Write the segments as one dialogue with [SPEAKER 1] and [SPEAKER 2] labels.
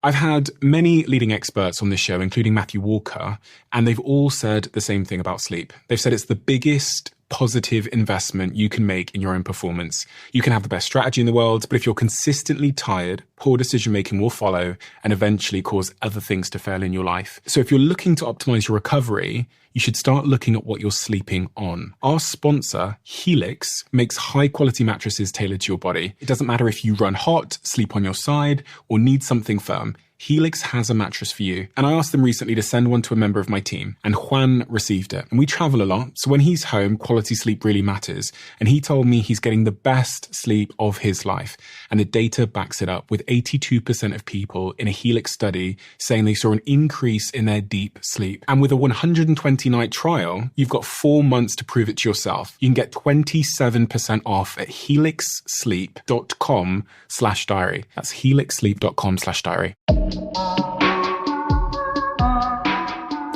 [SPEAKER 1] I've had many leading experts on this show, including Matthew Walker, and they've all said the same thing about sleep. They've said it's the biggest positive investment you can make in your own performance. You can have the best strategy in the world, but if you're consistently tired, poor decision-making will follow and eventually cause other things to fail in your life. So if you're looking to optimize your recovery, you should start looking at what you're sleeping on. Our sponsor, Helix, makes high-quality mattresses tailored to your body. It doesn't matter if you run hot, sleep on your side, or need something firm. Helix has a mattress for you. And I asked them recently to send one to a member of my team, and Juan received it. And we travel a lot, so when he's home, quality sleep really matters. And he told me he's getting the best sleep of his life. And the data backs it up, with 82% of people in a Helix study saying they saw an increase in their deep sleep. And with a 120-night trial, you've got 4 months to prove it to yourself. You can get 27% off at helixsleep.com/diary. That's helixsleep.com/diary.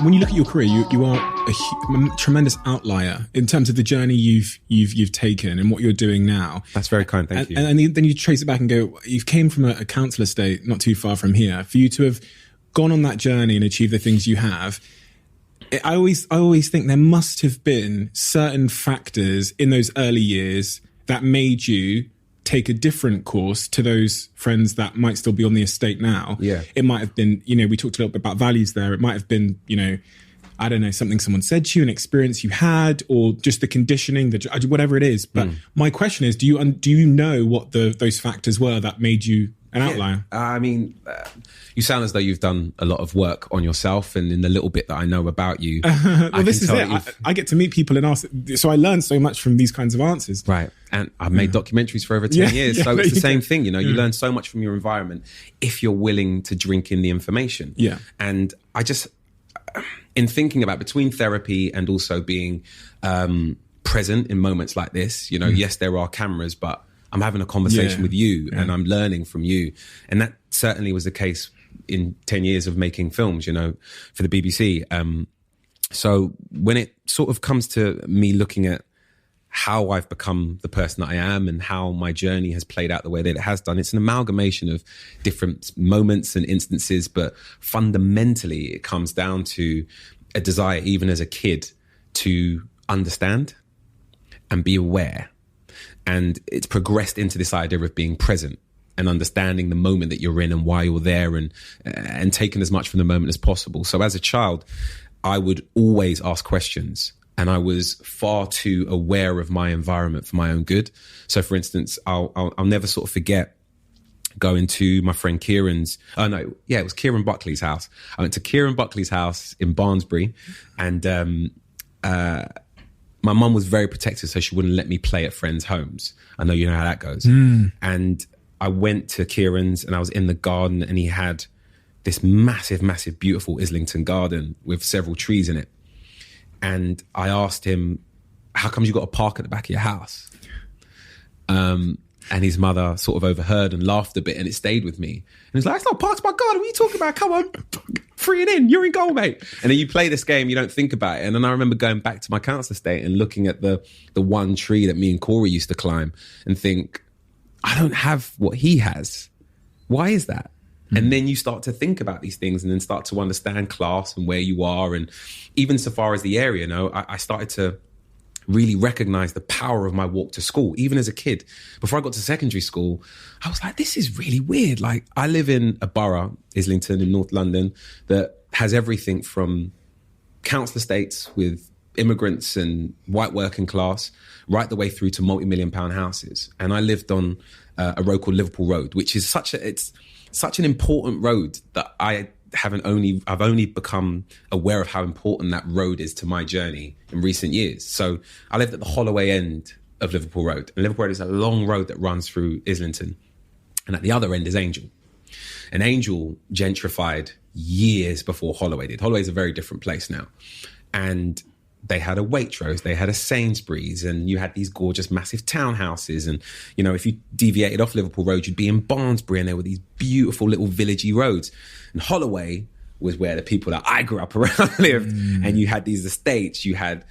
[SPEAKER 1] When you look at your career, you are a tremendous outlier in terms of the journey you've taken and what you're doing now.
[SPEAKER 2] That's very kind, thank you.
[SPEAKER 1] And then you trace it back and go, you came from a council estate not too far from here. For you to have gone on that journey and achieved the things you have, I always think there must have been certain factors in those early years that made you take a different course to those friends that might still be on the estate now.
[SPEAKER 2] Yeah.
[SPEAKER 1] It might have been, we talked a little bit about values there. It might have been, I don't know, something someone said to you, an experience you had, or just the conditioning, whatever it is. But my question is, do you know what those factors were that made you an outlier?
[SPEAKER 2] I mean, you sound as though you've done a lot of work on yourself, and in the little bit that I know about you,
[SPEAKER 1] well, this is it. I get to meet people and ask, so I learn so much from these kinds of answers.
[SPEAKER 2] Right. And I've made documentaries for over 10 years. So it's the same thing, you learn so much from your environment if you're willing to drink in the information.
[SPEAKER 1] Yeah.
[SPEAKER 2] And I just, in thinking about between therapy and also being present in moments like this, yes, there are cameras, but I'm having a conversation with you and I'm learning from you. And that certainly was the case in 10 years of making films, for the BBC. So when it sort of comes to me looking at how I've become the person that I am and how my journey has played out the way that it has done, it's an amalgamation of different moments and instances, but fundamentally it comes down to a desire, even as a kid, to understand and be aware. And it's progressed into this idea of being present and understanding the moment that you're in and why you're there, and taking as much from the moment as possible. So as a child, I would always ask questions, and I was far too aware of my environment for my own good. So for instance, I'll never sort of forget going to my friend Kieran's, it was Kieran Buckley's house. I went to Kieran Buckley's house in Barnsbury, and my mum was very protective, so she wouldn't let me play at friends' homes. I know you know how that goes. And I went to Kieran's and I was in the garden, and he had this massive, massive, beautiful Islington garden with several trees in it. And I asked him, how come you got a park at the back of your house? And his mother sort of overheard and laughed a bit, and it stayed with me. And he's like, it's not park's my garden. What are you talking about? Come on, free it in. You're in goal, mate. And then you play this game, you don't think about it. And then I remember going back to my council estate and looking at the one tree that me and Corey used to climb and think, I don't have what he has. Why is that? And then you start to think about these things and then start to understand class and where you are. And even so far as the area, I started to really recognize the power of my walk to school. Even as a kid, before I got to secondary school, I was like, this is really weird. Like, I live in a borough, Islington in North London, that has everything from council estates with immigrants and white working class, right the way through to multi-million-pound houses. And I lived on a road called Liverpool Road, which is such an important road that I've only become aware of how important that road is to my journey in recent years. So I lived at the Holloway end of Liverpool Road. And Liverpool Road is a long road that runs through Islington. And at the other end is Angel. And Angel gentrified years before Holloway did. Holloway is a very different place now. And they had a Waitrose, they had a Sainsbury's, and you had these gorgeous massive townhouses. And, if you deviated off Liverpool Road, you'd be in Barnsbury, and there were these beautiful little villagey roads. And Holloway was where the people that I grew up around lived. And you had these estates, you had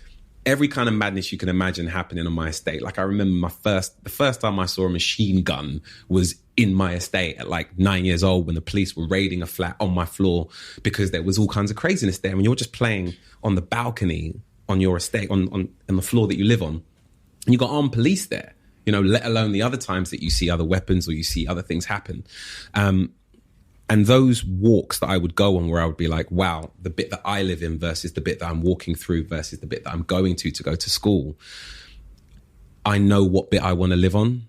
[SPEAKER 2] every kind of madness you can imagine happening on my estate. Like I remember the first time I saw a machine gun was in my estate at like 9 years old, when the police were raiding a flat on my floor because there was all kinds of craziness there. When you're just playing on the balcony on your estate, on the floor that you live on, and you got armed police there, you know, let alone the other times that you see other weapons or you see other things happen. And those walks that I would go on, where I would be like, wow, the bit that I live in versus the bit that I'm walking through versus the bit that I'm going to go to school. I know what bit I want to live on.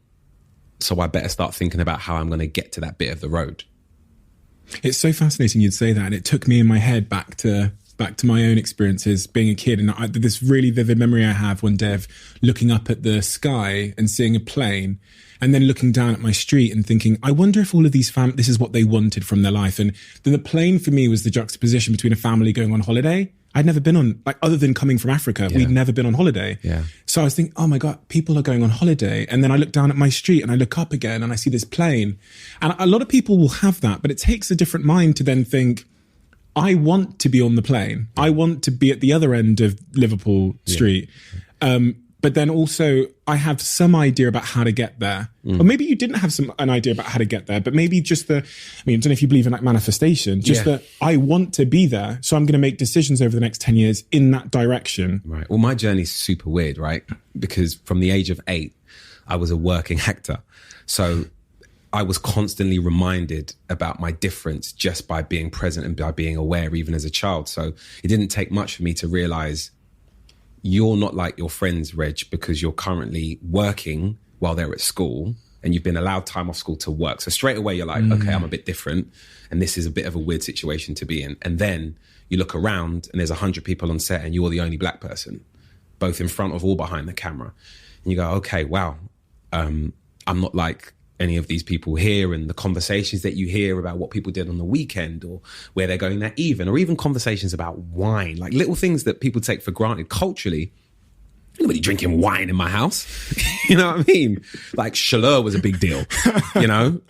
[SPEAKER 2] So I better start thinking about how I'm going to get to that bit of the road.
[SPEAKER 1] It's so fascinating you'd say that. And it took me in my head back to my own experiences being a kid. And this really vivid memory I have one day of looking up at the sky and seeing a plane, and then looking down at my street and thinking, I wonder if all of these this is what they wanted from their life. And then the plane for me was the juxtaposition between a family going on holiday. I'd never been on, like, other than coming from Africa, we'd never been on holiday.
[SPEAKER 2] Yeah.
[SPEAKER 1] So I was thinking, oh my God, people are going on holiday. And then I look down at my street and I look up again and I see this plane. And a lot of people will have that, but it takes a different mind to then think, I want to be on the plane. I want to be at the other end of Liverpool Street. But then also I have some idea about how to get there. Or maybe you didn't have an idea about how to get there, but maybe just I don't know if you believe in like manifestation, just that I want to be there. So I'm going to make decisions over the next 10 years in that direction.
[SPEAKER 2] Right. Well, my journey's super weird, right? Because from the age of 8, I was a working actor. So I was constantly reminded about my difference just by being present and by being aware, even as a child. So it didn't take much for me to realize you're not like your friends, Reg, because you're currently working while they're at school and you've been allowed time off school to work. So straight away you're like, okay, I'm a bit different and this is a bit of a weird situation to be in. And then you look around and there's 100 people on set and you're the only black person, both in front of or behind the camera. And you go, okay, wow, I'm not like any of these people here, and the conversations that you hear about what people did on the weekend or where they're going that evening, or even conversations about wine, like little things that people take for granted culturally. Nobody drinking wine in my house. You know what I mean? Like Chaleur was a big deal, you know?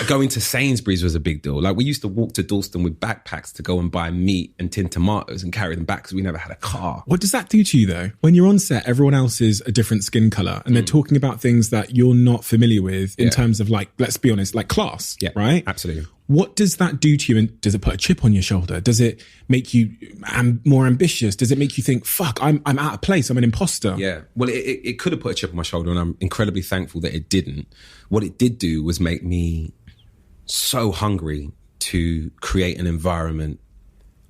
[SPEAKER 2] Going to Sainsbury's was a big deal. Like we used to walk to Dalston with backpacks to go and buy meat and tin tomatoes and carry them back because we never had a car.
[SPEAKER 1] What does that do to you though? When you're on set, everyone else is a different skin color and they're talking about things that you're not familiar with in terms of like, let's be honest, like class, right?
[SPEAKER 2] Absolutely.
[SPEAKER 1] What does that do to you? And does it put a chip on your shoulder? Does it make you more ambitious? Does it make you think, fuck, I'm out of place, I'm an imposter?
[SPEAKER 2] Yeah. Well, it could have put a chip on my shoulder and I'm incredibly thankful that it didn't. What it did do was make me so hungry to create an environment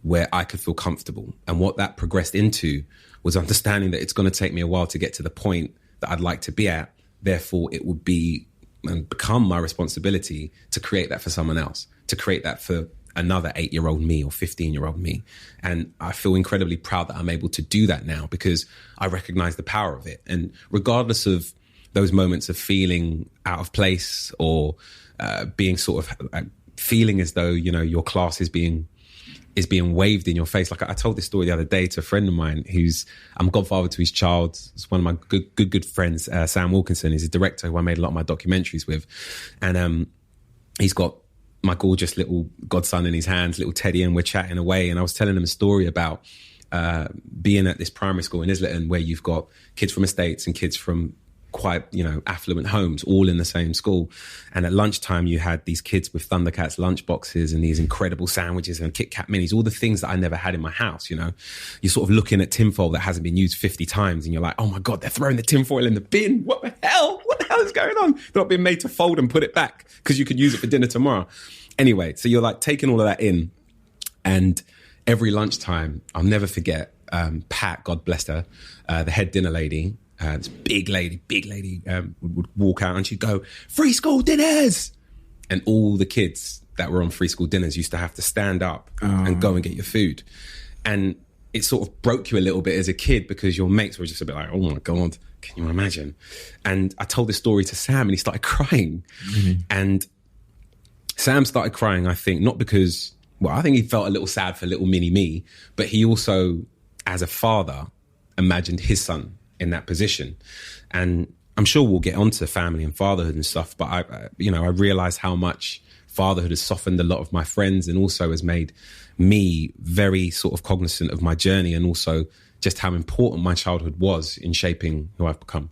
[SPEAKER 2] where I could feel comfortable. And what that progressed into was understanding that it's going to take me a while to get to the point that I'd like to be at. Therefore, it would be and become my responsibility to create that for someone else, to create that for another 8-year-old me or 15-year-old me. And I feel incredibly proud that I'm able to do that now because I recognize the power of it. And regardless of those moments of feeling out of place or being sort of feeling as though, you know, your class is being waved in your face. Like I told this story the other day to a friend of mine I'm godfather to his child. It's one of my good friends, Sam Wilkinson. He's a director who I made a lot of my documentaries with. And he's got my gorgeous little godson in his hands, little Teddy, and we're chatting away. And I was telling him a story about being at this primary school in Islington where you've got kids from estates and kids from quite, you know, affluent homes all in the same school. And at lunchtime, you had these kids with Thundercats lunchboxes and these incredible sandwiches and Kit Kat minis, all the things that I never had in my house, you know. You're sort of looking at tinfoil that hasn't been used 50 times and you're like, oh my God, they're throwing the tinfoil in the bin. What the hell? What the hell is going on? They're not being made to fold and put it back because you could use it for dinner tomorrow. Anyway, so you're like taking all of that in. And every lunchtime, I'll never forget, Pat, God bless her, the head dinner lady, this big lady, would walk out and she'd go, free school dinners. And all the kids that were on free school dinners used to have to stand up and go and get your food. And it sort of broke you a little bit as a kid because your mates were just a bit like, oh my God, can you imagine? And I told this story to Sam and he started crying. Mm-hmm. And Sam started crying, I think, not because, well, I think he felt a little sad for little mini me, but he also, as a father, imagined his son in that position. And I'm sure we'll get onto family and fatherhood and stuff, but I realize how much fatherhood has softened a lot of my friends and also has made me very sort of cognizant of my journey and also just how important my childhood was in shaping who I've become.